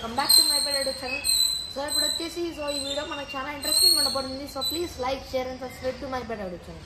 Welcome back to my pet channel. So ఇప్పుడు వచ్చేసి ఈ వీడియో మనకు చాలా ఇంట్రెస్టింగ్ ఉండబోతుంది. So please like, share and subscribe to my pet channel.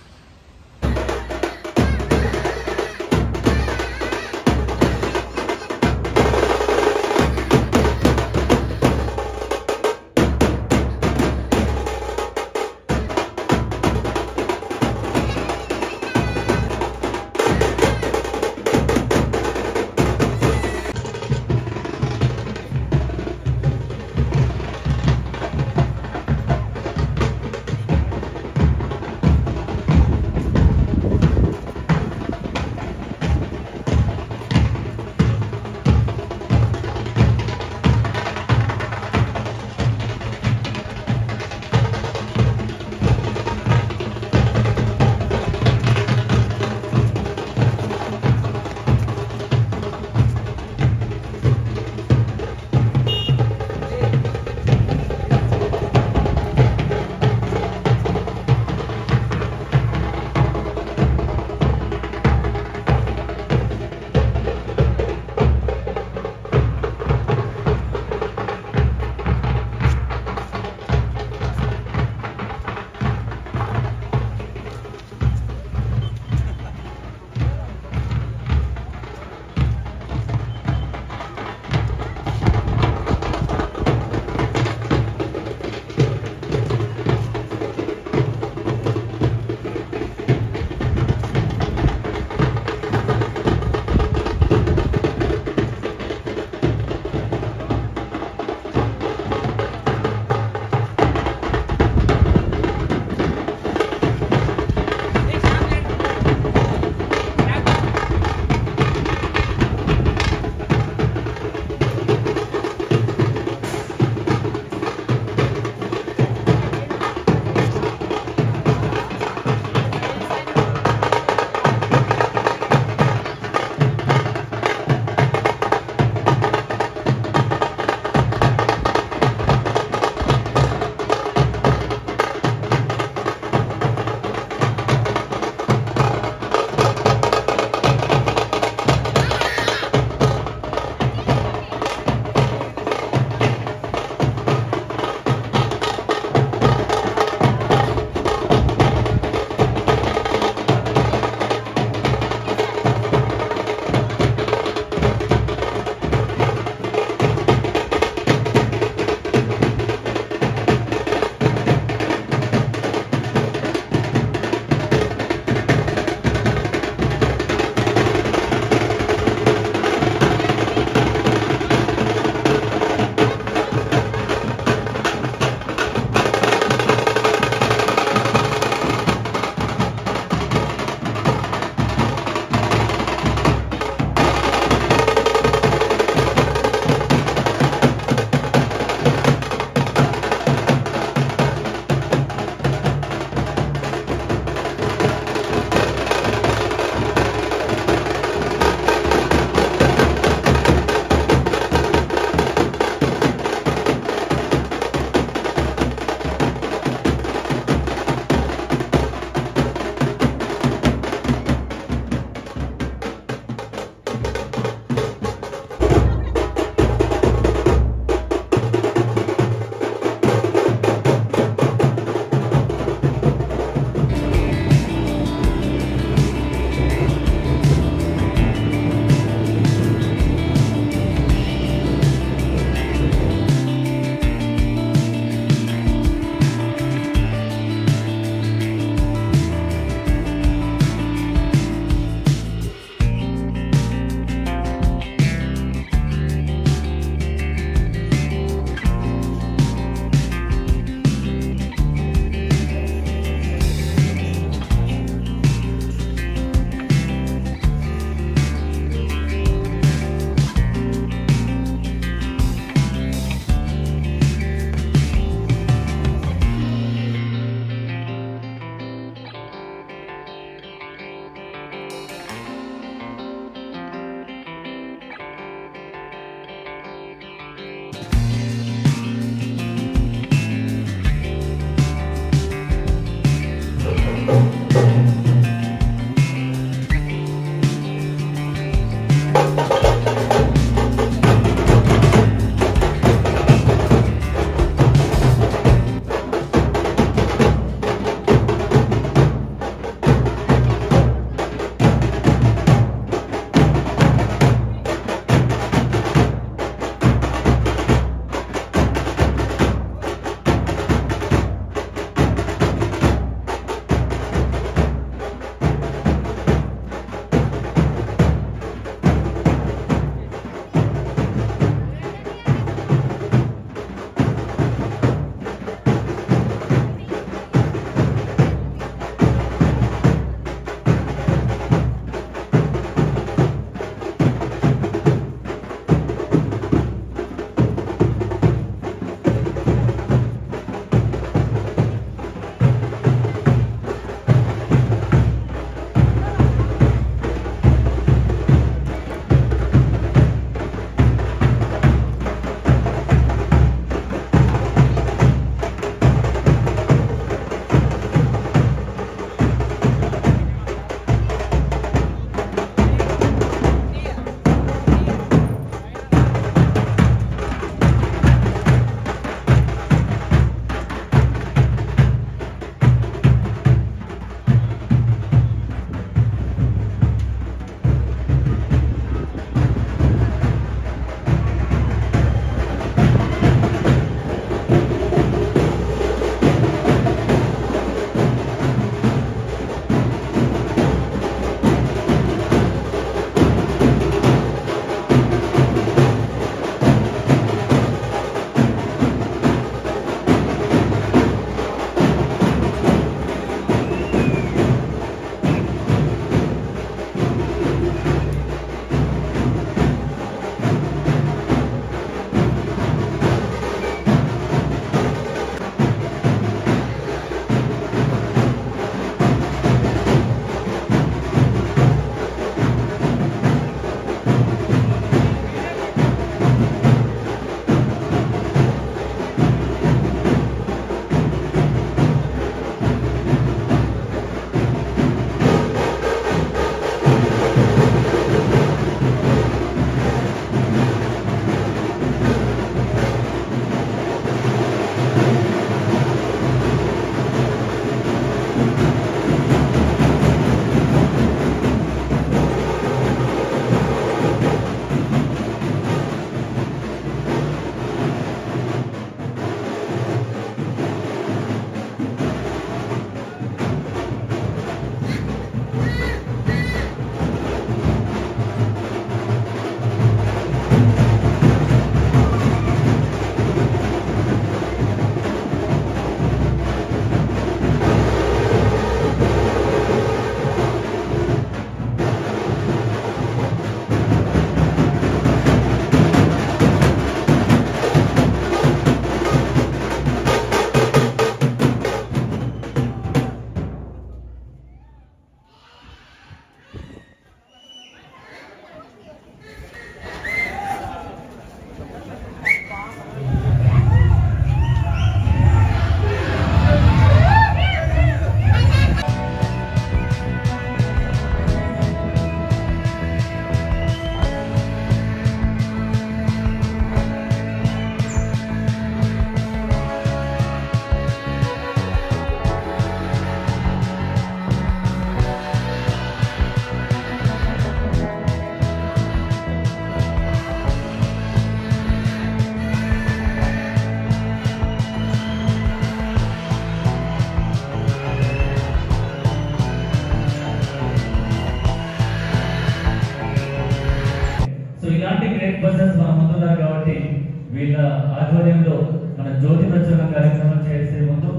ఆధ్వర్యంలో మన జ్యోతి ప్రచురణ కార్యక్రమం చేసే ముందు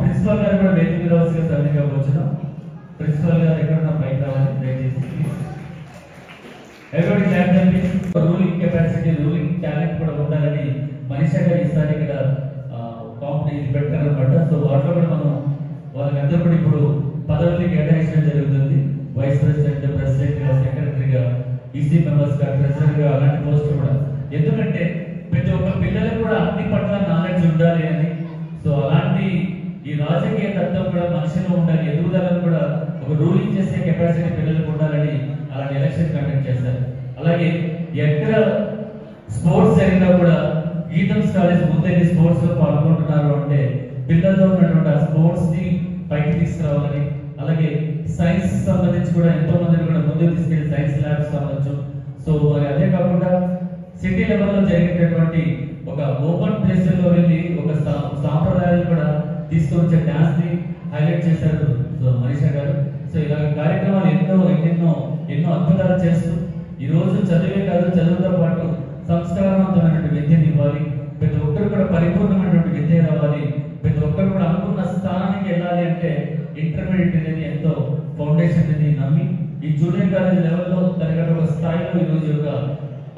ప్రిన్సిపల్ గారు కూడా వేదిక మీద వరుసగా సభ్యునిగా వచ్చినాం. ప్రిన్సిపల్ గారు ఎక్కడున్న బయట రావాలి దయచేసి. ఎవరి రూలింగ్ కెపాసిటీ, రూలింగ్ టాలెంట్ కూడా ఉండాలని మనీషా గారు ఈసారి ఇక్కడ కాంపిటీషన్ పెట్టారనమాట. సో వాటిలో కూడా మనం వాళ్ళకందరూ కూడా ఇప్పుడు పదవులు కేటాయించడం జరుగుతుంది. వైస్ ప్రెసిడెంట్, ప్రెసిడెంట్ గా, సెక్రటరీగా, ఈసీ మెంబర్స్ గా, ట్రెజరర్ గా, అలాంటి పోస్ట్ కూడా. ఎందుకంటే ప్రతి ఒక్క పిల్లలకు కూడా అన్ని పట్ల నాలెడ్జ్ ఉండాలి అని. సో అలాంటి ఈ రాజకీయ తత్వం కూడా మనిషిలో ఉండాలి, ఎదుగుదలను కూడా ఒక రూలింగ్ చేసే కెపాసిటీ పిల్లలకు ఉండాలని అలాంటి ఎలక్షన్ కండక్ట్ చేశారు. అలాగే ఎక్కడ స్పోర్ట్స్ జరిగినా కూడా గీతమ్స్ కాలేజ్ ముందెళ్ళి స్పోర్ట్స్ లో పాల్గొంటున్నారు అంటే పిల్లల్లో ఉన్నటువంటి ఆ స్పోర్ట్స్ ని పైకి తీసుకురావాలని, అలాగే సైన్స్ సంబంధించి కూడా ఎంతో మందిని కూడా ముందుకు తీసుకెళ్లి సైన్స్ ల్యాబ్స్ కావచ్చు. సో మరి అదే కాకుండా సిటీ లెవెల్లో జరిగేటటువంటి ఒక ఓపెన్ ప్లేసుల్లో వెళ్ళి ఒక సాంప్రదాయాలు కూడా తీసుకొచ్చే డాన్స్ ని హైలైట్ చేశారు సో మనీషా గారు. సో ఇలాగ కార్యక్రమాలు ఎన్నో అద్భుతాలు చేస్తూ ఈ రోజు చదివే కాదు, చదువుతో పాటు సంస్కారవంతమైనటువంటి విద్యను ఇవ్వాలి. ప్రతి ఒక్కరు కూడా పరిపూర్ణమైనటువంటి విద్య రావాలి. ప్రతి ఒక్కరు కూడా అనుకున్న స్థానానికి వెళ్ళాలి అంటే ఇంటర్మీడియట్ అనేది ఎంతో ఫౌండేషన్ అనేది నమ్మి ఈ జూనియర్ కాలేజ్ లెవెల్లో తరగతి ఒక స్థాయిలో ఈ రోజు ఒక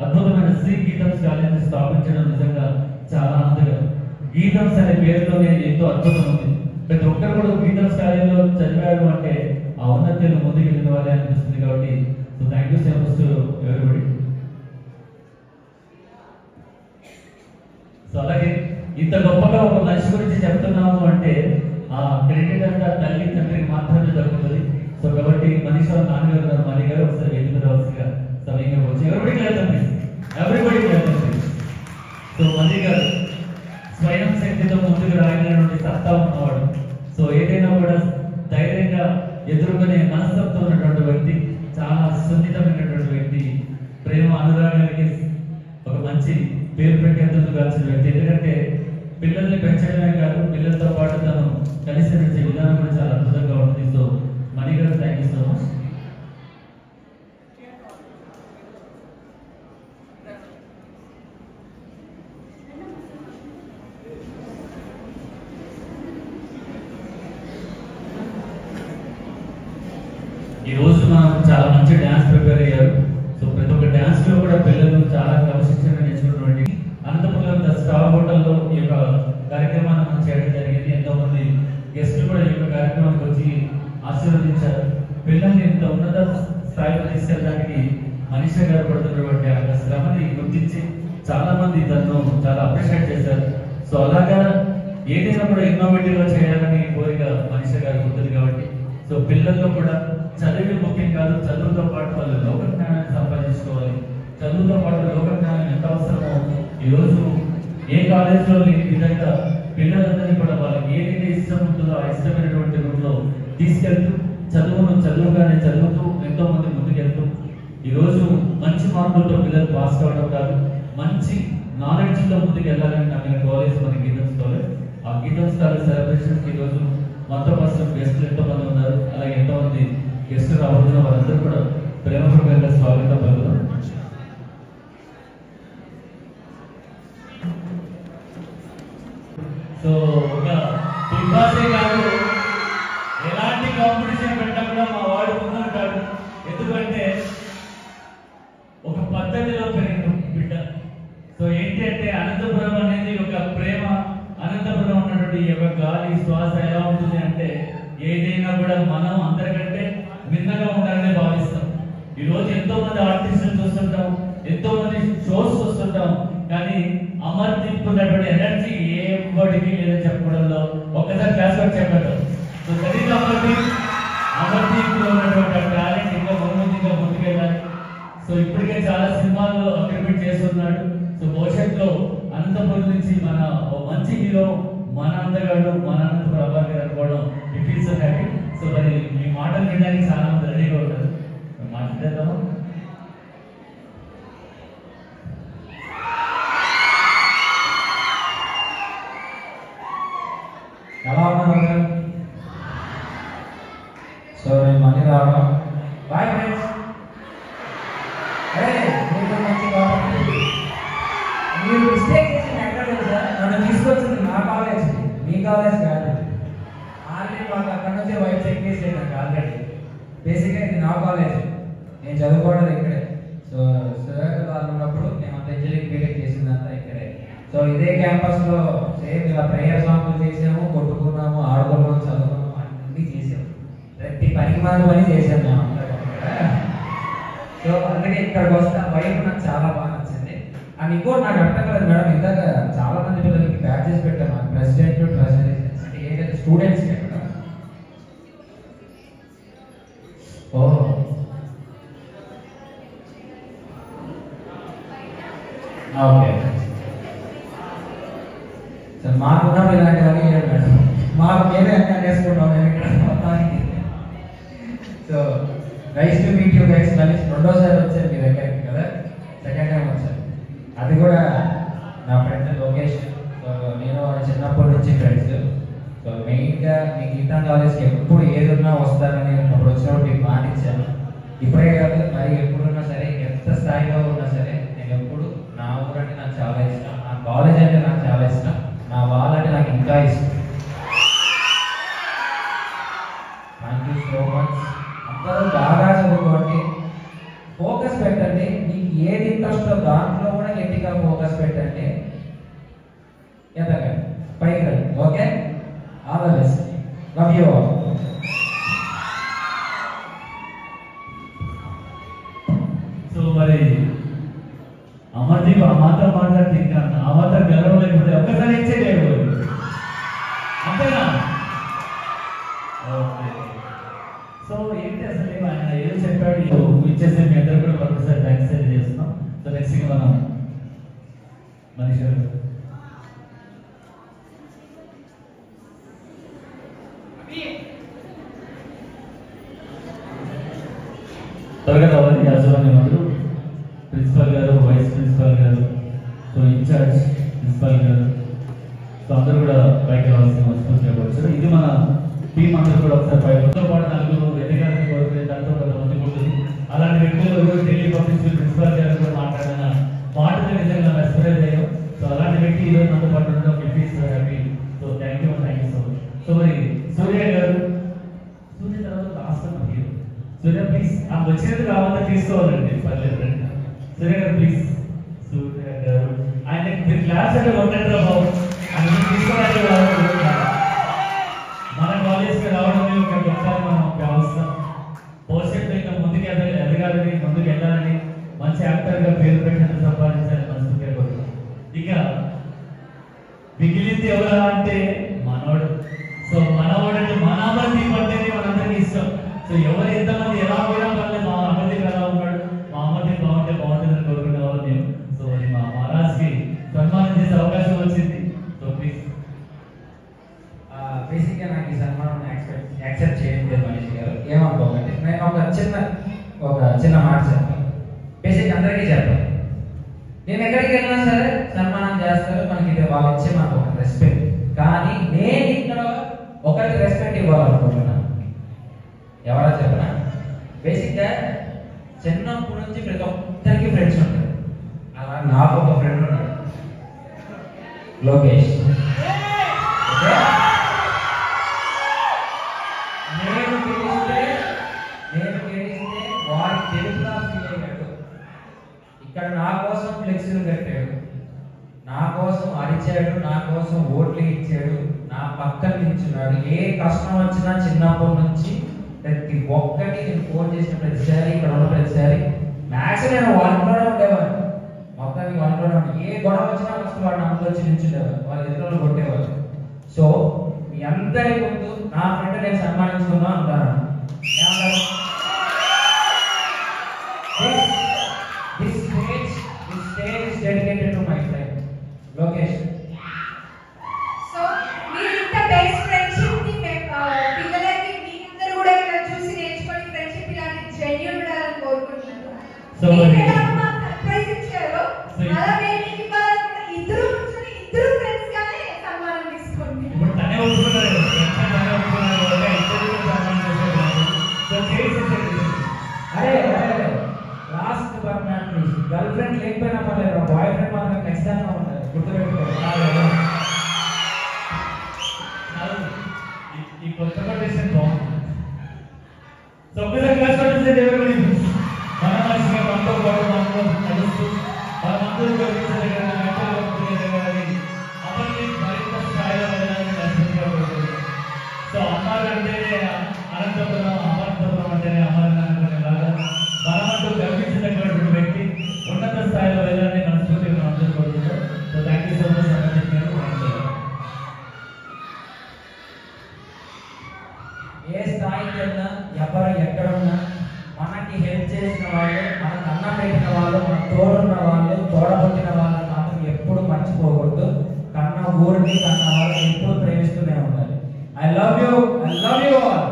అద్భుతమైన శ్రీ గీతమ్స్ కాలేజ్ స్థాపించడం నిజంగా చాలా ఆనందకరం. గీతమ్స్ అనే పేరులోనే ఎంతో అద్భుతం ఉంది. ప్రతి ఒక్కరు కూడా గీతమ్స్ కాలేజీలో చదివారు అంటే ఆ ఉన్నతిలో ముందుకు వెళ్ళిన వాళ్ళే అనిపిస్తుంది. కాబట్టి so thank you so much to everybody. So అలాగే ఇంత గొప్పగా ఒక మనిషి గురించి చెప్తున్నాము అంటే ఆ క్రెడిట్ అంతా తల్లి తండ్రికి మాత్రమే దొరుకుతుంది. సో కాబట్టి మనిషి వాళ్ళ నాన్నగారు గారు మణి గారు ఒకసారి వేదిక రావాల్సిగా సమయంగా వచ్చి ఎవరిబడి వెళ్తుంది. సో మణి గారు స్వయం శక్తితో ముందుకు రాయనటువంటి సత్తా ఉన్నవాడు. సో ఏదైనా కూడా ధైర్యంగా ఎదుర్కొనే మనస్తత్వం ఉన్నటువంటి వ్యక్తి, చాలా సున్నితమైనటువంటి వ్యక్తి, ప్రేమ అనురాగానికి ఒక మంచి పేరు పెట్టేందుకు కాల్సిన వ్యక్తి. ఎందుకంటే పిల్లల్ని పెంచడమే కాదు, పిల్లలతో పాటు తను కలిసి నడిచే విధానం కూడా చాలా అద్భుతంగా ఉంటుంది. సో మణి గారు థ్యాంక్ యూ సో మచ్. ఈ రోజు మనం చాలా మంచి డ్యాన్స్ ప్రిపేర్ అయ్యారు. సో ప్రతి ఒక్క డ్యాన్స్ లో కూడా పిల్లలు చాలా క్రమశిక్షణగా నేర్చుకున్నటువంటి అనంతపురం స్టార్ హోటల్లో ఈ యొక్క కార్యక్రమాన్ని మనం చేయడం జరిగింది. ఎంతో మంది గెస్టులు కూడా ఈ యొక్క కార్యక్రమానికి వచ్చి ఆశీర్వదించారు. పిల్లల్ని ఇంత ఉన్నత స్థాయిలో తీసుకెళ్ళడానికి మనీషా గారు పడుతున్నటువంటి ఆ శ్రమని గుర్తించి చాలా మంది తనను చాలా అప్రిషియేట్ చేశారు. సో అలాగా ఏదైనా కూడా ఇన్నోవేటివ్ గా చేయాలని కోరిక మనీషా గారికి ఉంటుంది. కాబట్టి సో పిల్లల్లో కూడా చదివే ముఖ్యం కాదు, చదువుతో పాటు వాళ్ళు లోక జ్ఞానాన్ని సంపాదించుకోవాలి. చదువుతో పాటు లోక జ్ఞానం ఎంత అవసరమో ఈరోజు ఏ కాలేజీలో లేని విధంగా పిల్లలందరినీ కూడా వాళ్ళకి ఏదైతే ఇష్టం ఉంటుందో ఆ ఇష్టమైనటువంటి రూట్లో తీసుకెళ్తూ చదువుగానే చదువుతూ ఎంతో మంది ముందుకెళ్తూ ఈరోజు మంచి మార్కులతో పిల్లలు పాస్ కావడం కాదు, మంచి నాలెడ్జ్తో ముందుకు వెళ్ళాలని నమ్మిన కాలేజ్ మన గీతమ్స్ కాలేజ్. ఆ గీతమ్స్ కాలేజ్ సెలబ్రేషన్స్ ఈ రోజు మనతో పాటు గెస్టులు ఎంతో మంది ఉన్నారు. అలాగే ఎంతో మంది గెస్టులు రాబోతున్న వారందరూ కూడా ప్రేమపూర్వకంగా స్వాగతం పలుకుతాం. సో ఒక బిగ్ బాసే కాదు, ఎలాంటి కాంపిటీషన్ పెట్టినా కూడా మా వాడు ముందుంటాడు. ఎందుకంటే ఒక పద్ధతిలో పెరిగిన బిడ్డ. సో ఏంటి అంటే అనంతపురం అనేది ఒక ప్రేమ. అనంతపురం ఉన్నటువంటి ఒక గాలి శ్వాస ఎలా ఉంటుంది అంటే ఏదైనా కూడా మనం అందరికంటే భిన్నంగా ఉండాలని భావిస్తాం. ఈ రోజు ఎంతో మంది ఆర్టిస్టులు చూస్తుంటాం, ఎంతో మంది షోస్ చూస్తుంటాం, కానీ అమర్దీప్ ఉన్నటువంటి ఎనర్జీ ఏ బడికి లేదని చెప్పుకోవడంలో ఒక్కసారి క్లాస్ వర్క్ చెప్పడం. సో ఖరీదు అమర్దీప్ లో ఉన్నటువంటి టాలెంట్ ఇంకా ముందుకెళ్ళాలి. సో ఇప్పటికే చాలా సినిమాల్లో అక్రిమెంట్ చేస్తున్నాడు. సో భవిష్యత్తులో అనంతపురం నుంచి మన మంచి హీరో, మన అందగాడు, మన అనంత ప్రభాకర్ గారు అనుకోవడం it feels so happy. So మరి మీ మాటలు వినడానికి చాలా మంది రెడీగా ఉంటారు. మాట్లాడేద్దామా? ఎలా ఉన్నారు? సో నేను మళ్ళీ రావడం బాయ్ ఫ్రెండ్స్. మీరు మిస్టేక్ చేసిన ఎక్కడ తెలుసా? కాలేజ్ కాదు, ఆల్రెడీ మాకు అక్కడ నుంచే వైఫ్ ఎక్కేసాయి నాకు ఆల్రెడీ. బేసిక్గా ఇది నా కాలేజ్, నేను చదువుకోవడం ఇక్కడే. సో సార్ వాళ్ళు ఉన్నప్పుడు మేము అంత ఇంజనీరింగ్ బీటెక్ చేసిందంతా ఇక్కడే. సో ఇదే క్యాంపస్లో సేమ్ ఇలా ప్రేయర్ సాంగ్లు చేసాము, కొట్టుకున్నాము, ఆడుకున్నాము, చదువుకున్నాము, అన్నీ చేసాము. ప్రతి పనికి మన పని చేసాము మేము అంతా. సో అందుకే ఇక్కడికి వస్తే ఆ వైఫ్ నాకు చాలా బాగా నచ్చింది. అండ్ ఇంకోటి నాకు అర్థం కాలేదు మేడం, ఇందాక చాలా మంది పిల్లలకి బ్యాచెస్ పెట్టాము, ప్రెసిడెంట్ ట్రెజరీ అంటే ఏంటంటే స్టూడెంట్స్కి అక్కడ. ఓహో ఓకే సార్, మాకున్నప్పుడు ఇలాంటివన్నీ లేదు మేడం, మాకు మేమే అక్కడ చేసుకుంటాం మేము ఇక్కడ మొత్తానికి. So nice to meet you guys. మళ్ళీ రెండోసారి వచ్చారు మీ దగ్గరికి కదా, సెకండ్ టైం వచ్చారు. అది కూడా నా ఫ్రెండ్ లోకేష్. సో నేను చిన్నప్పటి నుంచి ఫ్రెండ్స్. సో మెయిన్గా మీ గీతా కాలేజ్కి ఎప్పుడు ఏదున్నా వస్తానని అప్పుడు వచ్చినప్పుడు మీకు మాట ఇచ్చాను. ఇప్పుడే కాదు, మరి ఎప్పుడున్నా సరే, ఎంత స్థాయిలో ఉన్నా సరే, నేను ఎప్పుడు నా ఊరంటే నాకు చాలా ఇష్టం, నా కాలేజ్ అంటే నాకు చాలా ఇష్టం, నా వాళ్ళంటే నాకు ఇంకా ఇష్టం. Thank you so much. అందరూ బాగా చదువుకోండి, ఫోకస్ పెట్టండి, మీకు ఏది ఇంట్రెస్టో దాంట్లో కూడా గట్టిగా ఫోకస్ పెట్టండి, ఎదగండి, పైకి రండి. Okay, all the best, love you all. So మరి అమర్దీప్ ఆ మాత్రం మాట్లాడితే ఇంకా ఆ మాత్రం గెలవ లేకపోతే ఒక్కసారి ఇచ్చేయలేదు అంతేనా? ఓకే. సో ఏంటి అసలు ఆయన ఏదో చెప్పాడు, ఇచ్చేస్తే మీ అందరూ కూడా ఒకసారి థ్యాంక్స్ చేస్తున్నాం. సో నెక్స్ట్ మనం మనీష్ గారు. త్వరగా రావాలి యాజమాన్యం అందరూ, ప్రిన్సిపల్ గారు, వైస్ ప్రిన్సిపల్ గారు, సో ఇన్ఛార్జ్ ప్రిన్సిపల్ గారు, సో అందరూ కూడా పైకి రావాల్సిన మనస్ఫూర్తిగా వచ్చారు. ఇది మన టీం అందరూ కూడా ఒకసారి పైతో పాటు నలుగురు ఎన్నికలను కోరుకునే దాంతో కొంతమంది ఉంటుంది. అలాంటి వ్యక్తులు ఢిల్లీ పబ్లిక్ ప్రిన్సిపల్ గారు కూడా మాట్లాడిన మాటలు నిజంగా ఎక్స్ప్రెస్ అయ్యాం. సో అలాంటి వ్యక్తి ఈరోజు నాతో పాటు ఉండడం happy. So thank you so much. So మరి సూర్య గారు, సూర్య తర్వాత లాస్ట్ హీరో సూర్య ప్లీజ్, ఆ వచ్చినది రావాలని తీసుకోవాలండి, పర్లేదు రండి. సూర్య గారు ప్లీజ్. సూర్య గారు ఆయన మీరు క్లాస్ అంటే కొట్టండి రా బాబు, ఆయన తీసుకోవడానికి మన కాలేజ్కి రావడం ఒక గొప్పసారి మనం వ్యవస్థ భవిష్యత్తు ఇంకా ముందుకు ఎదగాలని, ముందుకు వెళ్ళాలని, మంచి యాక్టర్గా పేరు పెట్టినందుకు సంపాదించాలని మనస్ఫూర్తిగా కోరుకుంటున్నాం. ఇక మిగిలింది ఎవరా అంటే మనోడు. సో మనవాడు అంటే మన అమర్దీప్ అంటేనే మనందరికీ ఇష్టం. సో ఎవరు ఎంతమంది ఎలా పోయినా పర్లేదు, మా అమర్దీప్ ఎలా ఉన్నాడు, మా అమర్దీప్ బాగుంటే బాగుంటుందని కోరుకునే వాళ్ళు నేను. సో అది మా మహారాజ్కి సన్మానం చేసే అవకాశం వచ్చింది. So please. బేసిక్గా నాకు ఈ సన్మానం యాక్సెప్ట్ చేయలేదు మనీష్ గారు, ఏమనుకోకండి. నేను ఒక చిన్న మాట చెప్తాను, బేసిక్ అందరికీ చెప్తాను. నేను ఎక్కడికి వెళ్ళినా సరే సన్మానం చేస్తారు, మనకి ఇది వాళ్ళు ఇచ్చే మనకు ఒక రెస్పెక్ట్. కానీ నేను ఇక్కడ ఒకరికి రెస్పెక్ట్ ఇవ్వాలనుకుంటున్నాను. ఎవరో చెప్పనా? బేసిక్గా చిన్నప్పటి నుంచి ప్రతి ఒక్కరికి ఫ్రెండ్స్ ఉంటారు. అలా నాకు ఒక ఫ్రెండ్ ఉన్నాడు, లోకేష్. నేను గెలిస్తే వారి తెలుగులా ఫీల్ అయ్యాడు. ఇక్కడ నా కోసం ఫ్లెక్సీలు కట్టాడు, నా కోసం అరిచాడు, నా కోసం ఓట్లు ఇచ్చాడు, నా పక్కన నిల్చున్నాడు. ఏ కష్టం వచ్చినా చిన్నప్పటి నుంచి ప్రతి ఒక్కటి నేను ఫోన్ చేసిన ప్రతిసారి, ఇక్కడ ఉన్న ప్రతిసారి మ్యాక్స్ నేను వంటలోనే ఉండేవాడు, మొత్తానికి వంటలోనే ఉండే. ఏ గొడవ వచ్చినా ఫస్ట్ వాడు నమ్మకం వచ్చి నిల్చుండేవాడు, వాళ్ళ ఇద్దరు కొట్టేవాడు. సో మీ అందరి ముందు నా ఫ్రెండ్ నేను సన్మానించుకుందాం అంటాను. This stage is dedicated to my friend Lokesh. So మీరు ఇంత బెస్ట్ ఫ్రెండ్షిప్ ని పిల్లలకి మీ అందరూ కూడా ఇక్కడ చూసి నేర్చుకొని ఫ్రెండ్షిప్ ఇలాంటి జెన్యూన్ ఉండాలని కోరుకుంటున్నాను. సో సర్ప్రైజ్ ఇచ్చారు, అలా మేము ఇవ్వాలనుకున్న ఇద్దరు కూర్చొని ఇద్దరు ఫ్రెండ్స్ గానే సన్మానం తీసుకోండి. ఇప్పుడు తనే ఒప్పుకున్నారు, అరే last but not least, girl friend లేకపోయినా పర్లేదు, బాయ్ ఫ్రెండ్ మాత్రం ఖచ్చితంగా ఉండాలి, గుర్తుపెట్టుకోవాలి. చేసిన వాళ్ళు, మనకు అన్నం పెట్టిన వాళ్ళు, మన తోడున్న వాళ్ళు, తోడబుట్టిన వాళ్ళని మాత్రం ఎప్పుడు మర్చిపోకూడదు. కన్న ఊరిని, కన్న వాళ్ళని ఎప్పుడు ప్రేమిస్తూనే ఉండాలి. I love you all.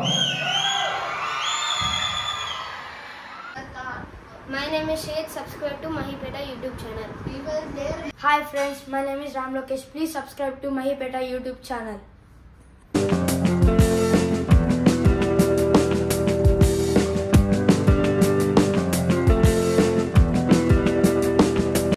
My name is Shade. Subscribe to Mahipeta YouTube channel. People there. Hi friends, my name is Ram Lokesh. Please subscribe to Mahipeta YouTube channel.